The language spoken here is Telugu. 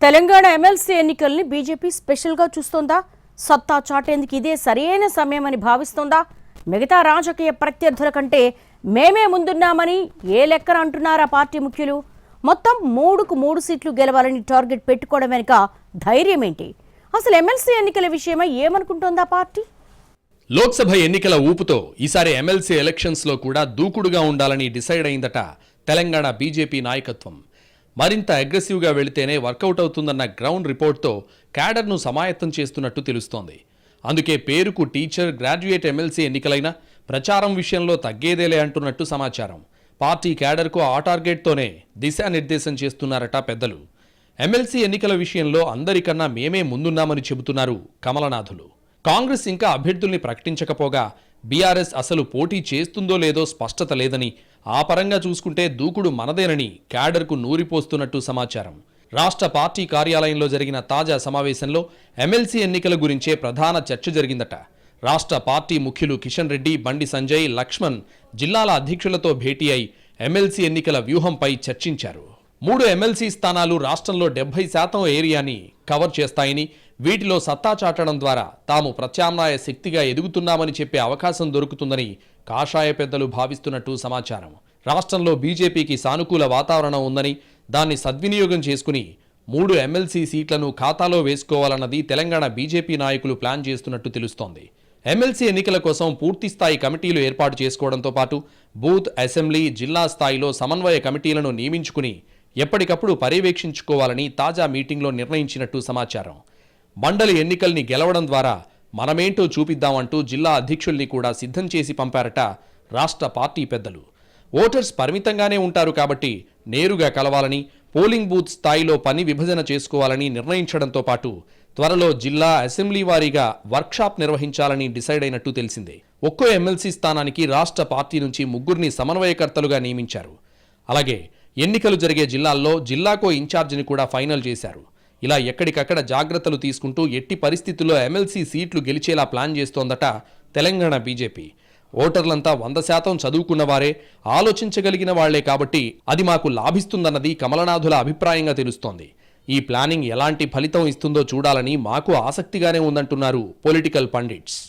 తెలంగాణ ఎమ్మెల్సీ ఎన్నికల్ని బీజేపీ స్పెషల్గా చూస్తోందా? సత్తా చాటేందుకు ఇదే సరైన సమయమని భావిస్తోందా? మిగతా రాజకీయ ప్రత్యర్థుల కంటే మేమే ముందున్నామని ఏ లెక్కన అంటున్నారా పార్టీ ముఖ్యులు? మొత్తం 3కు 3 సీట్లు గెలవాలని టార్గెట్ పెట్టుకోవడం వెనుక ధైర్యం ఏంటి? అసలు ఎమ్మెల్సీ ఎన్నికల విషయమై ఏమనుకుంటోందా పార్టీ? లోక్సభ ఎన్నికల ఊపుతో ఈసారి ఎమ్మెల్సీ ఎలక్షన్స్లో కూడా దూకుడుగా ఉండాలని డిసైడ్ అయిందట తెలంగాణ బీజేపీ నాయకత్వం. మరింత అగ్రెసివ్గా వెళితేనే వర్కౌట్ అవుతుందన్న గ్రౌండ్ రిపోర్ట్తో క్యాడర్ను సమాయత్తం చేస్తున్నట్టు తెలుస్తోంది. అందుకే పేరుకు టీచర్, గ్రాడ్యుయేట్ ఎమ్మెల్సీ ఎన్నికలైనా ప్రచారం విషయంలో తగ్గేదేలే అంటున్నట్టు సమాచారం. పార్టీ క్యాడర్కు ఆ టార్గెట్తోనే దిశానిర్దేశం చేస్తున్నారట పెద్దలు. ఎమ్మెల్సీ ఎన్నికల విషయంలో అందరికన్నా మేమే ముందున్నామని చెబుతున్నారు కమలనాథులు. కాంగ్రెస్ ఇంకా అభ్యర్థుల్ని ప్రకటించకపోగా బీఆర్ఎస్ అసలు పోటీ చేస్తుందో లేదో స్పష్టత లేదని, ఆ పరంగా చూసుకుంటే దూకుడు మనదేనని క్యాడర్కు నూరిపోస్తున్నట్టు సమాచారం. రాష్ట్ర పార్టీ కార్యాలయంలో జరిగిన తాజా సమావేశంలో ఎమ్మెల్సీ ఎన్నికల గురించే ప్రధాన చర్చ జరిగిందట. రాష్ట్ర పార్టీ ముఖ్యులు కిషన్ రెడ్డి, బండి సంజయ్, లక్ష్మణ్ జిల్లాల అధ్యక్షులతో భేటీ అయి ఎమ్మెల్సీ ఎన్నికల వ్యూహంపై చర్చించారు. 3 ఎమ్మెల్సీ స్థానాలు రాష్ట్రంలో 70% ఏరియాని కవర్ చేస్తాయని, వీటిలో సత్తా చాటడం ద్వారా తాము ప్రత్యామ్నాయ శక్తిగా ఎదుగుతున్నామని చెప్పే అవకాశం దొరుకుతుందని కాషాయ పెద్దలు భావిస్తున్నట్టు సమాచారం. రాష్ట్రంలో బీజేపీకి సానుకూల వాతావరణం ఉందని, దాన్ని సద్వినియోగం చేసుకుని 3 ఎమ్మెల్సీ సీట్లను ఖాతాలో వేసుకోవాలన్నది తెలంగాణ బీజేపీ నాయకులు ప్లాన్ చేస్తున్నట్టు తెలుస్తోంది. ఎమ్మెల్సీ ఎన్నికల కోసం పూర్తిస్థాయి కమిటీలు ఏర్పాటు చేసుకోవడంతో పాటు బూత్, అసెంబ్లీ, జిల్లా స్థాయిలో సమన్వయ కమిటీలను నియమించుకుని ఎప్పటికప్పుడు పర్యవేక్షించుకోవాలని తాజా మీటింగ్లో నిర్ణయించినట్టు సమాచారం. మండలి ఎన్నికల్ని గెలవడం ద్వారా మనమేంటో చూపిద్దామంటూ జిల్లా అధ్యక్షుల్ని కూడా సిద్ధం చేసి పంపారట రాష్ట్ర పార్టీ పెద్దలు. ఓటర్స్ పరిమితంగానే ఉంటారు కాబట్టి నేరుగా కలవాలని, పోలింగ్ బూత్ స్థాయిలో పని విభజన చేసుకోవాలని నిర్ణయించడంతో పాటు త్వరలో జిల్లా, అసెంబ్లీ వారీగా వర్క్షాప్ నిర్వహించాలని డిసైడ్ అయినట్టు తెలిసిందే. ఒక్కో ఎమ్మెల్సీ స్థానానికి రాష్ట్ర పార్టీ నుంచి 3 సమన్వయకర్తలుగా నియమించారు. అలాగే ఎన్నికలు జరిగే జిల్లాల్లో జిల్లాకో ఇన్ఛార్జిని కూడా ఫైనల్ చేశారు. ఇలా ఎక్కడికక్కడ జాగ్రత్తలు తీసుకుంటూ ఎట్టి పరిస్థితుల్లో ఎమ్మెల్సీ సీట్లు గెలిచేలా ప్లాన్ చేస్తోందట తెలంగాణ బీజేపీ. ఓటర్లంతా 100% చదువుకున్నవారే, ఆలోచించగలిగిన వాళ్లే కాబట్టి అది మాకు లాభిస్తుందన్నది కమలనాథుల అభిప్రాయంగా తెలుస్తోంది. ఈ ప్లానింగ్ ఎలాంటి ఫలితం ఇస్తుందో చూడాలని మాకు ఆసక్తిగానే ఉందంటున్నారు పొలిటికల్ పండిట్స్.